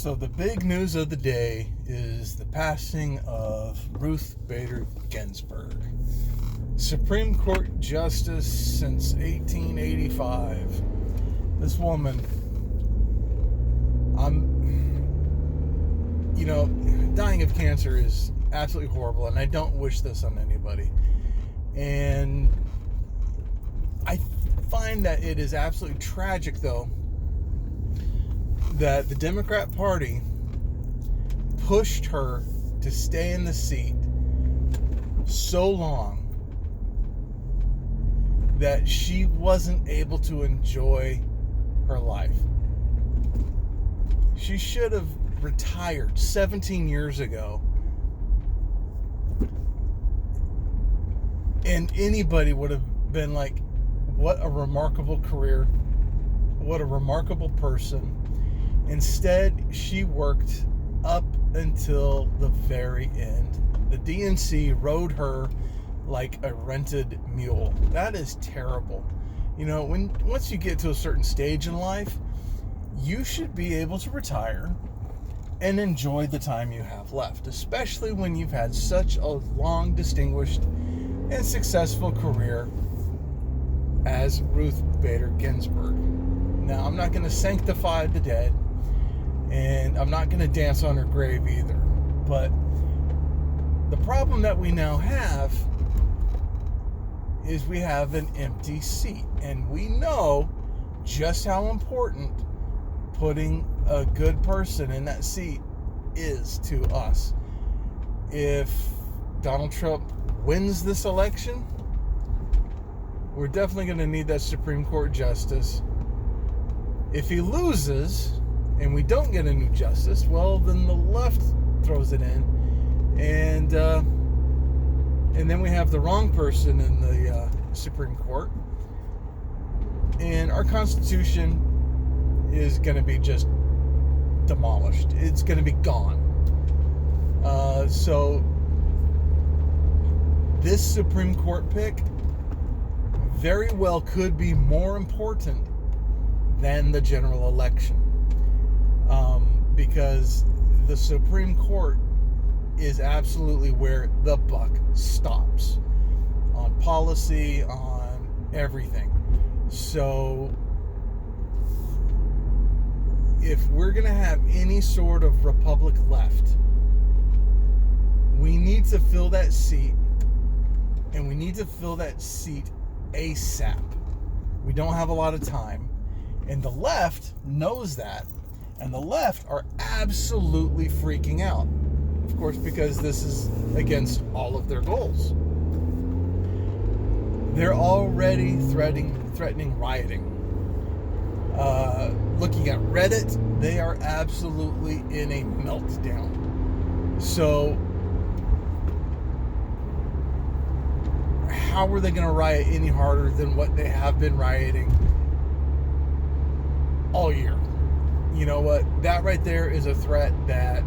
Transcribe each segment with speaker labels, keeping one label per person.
Speaker 1: So the big news of the day is the passing of Ruth Bader Ginsburg, Supreme Court Justice since 1885. This woman, dying of cancer is absolutely horrible, and I don't wish this on anybody. And I find that it is absolutely tragic, though, that the Democrat Party pushed her to stay in the seat so long that she wasn't able to enjoy her life. She should have retired 17 years ago, and anybody would have been like, what a remarkable career, what a remarkable person. Instead, she worked up until the very end. The DNC rode her like a rented mule. That is terrible. Once you get to a certain stage in life, you should be able to retire and enjoy the time you have left, especially when you've had such a long, distinguished, and successful career as Ruth Bader Ginsburg. Now, I'm not going to sanctify the dead, and I'm not going to dance on her grave either. But the problem that we now have is we have an empty seat. And we know just how important putting a good person in that seat is to us. If Donald Trump wins this election, we're definitely going to need that Supreme Court justice. If he loses and we don't get a new justice, well, then the left throws it in, and then we have the wrong person in the Supreme Court, and our Constitution is going to be just demolished. It's going to be gone. So this Supreme Court pick very well could be more important than the general election. Because the Supreme Court is absolutely where the buck stops on policy, on everything. So if we're going to have any sort of republic left, we need to fill that seat, and we need to fill that seat ASAP. We don't have a lot of time, and the left knows that. And the left are absolutely freaking out. Of course, because this is against all of their goals. They're already threatening rioting. Looking at Reddit, they are absolutely in a meltdown. So, how are they going to riot any harder than what they have been rioting all year? You know what? That right there is a threat that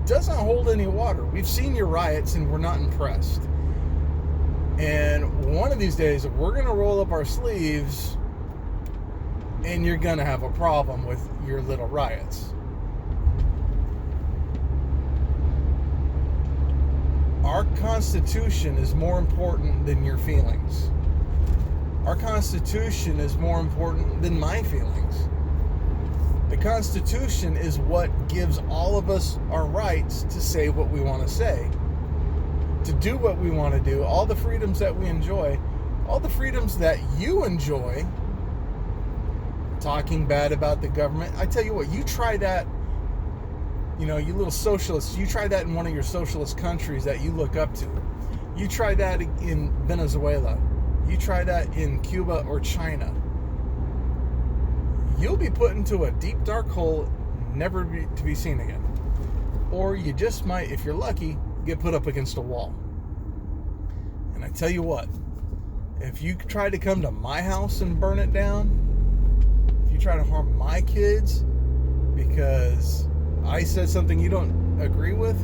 Speaker 1: doesn't hold any water. We've seen your riots and we're not impressed. And one of these days, we're going to roll up our sleeves and you're going to have a problem with your little riots. Our Constitution is more important than your feelings. Our Constitution is more important than my feelings. The Constitution is what gives all of us our rights to say what we want to say, to do what we want to do, all the freedoms that we enjoy, all the freedoms that you enjoy. Talking bad about the government. I tell you what, you try that, you little socialists, you try that in one of your socialist countries that you look up to. You try that in Venezuela. You try that in Cuba or China. You'll be put into a deep, dark hole, never to be seen again. Or you just might, if you're lucky, get put up against a wall. And I tell you what, if you try to come to my house and burn it down, if you try to harm my kids because I said something you don't agree with,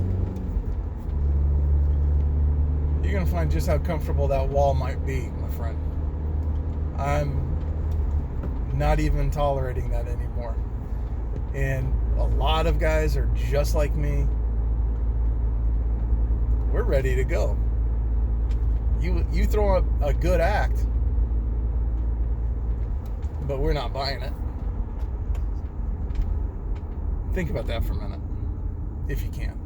Speaker 1: you're going to find just how comfortable that wall might be, my friend. I'm not even tolerating that anymore. And a lot of guys are just like me. We're ready to go. You throw up a good act, but we're not buying it. Think about that for a minute, if you can.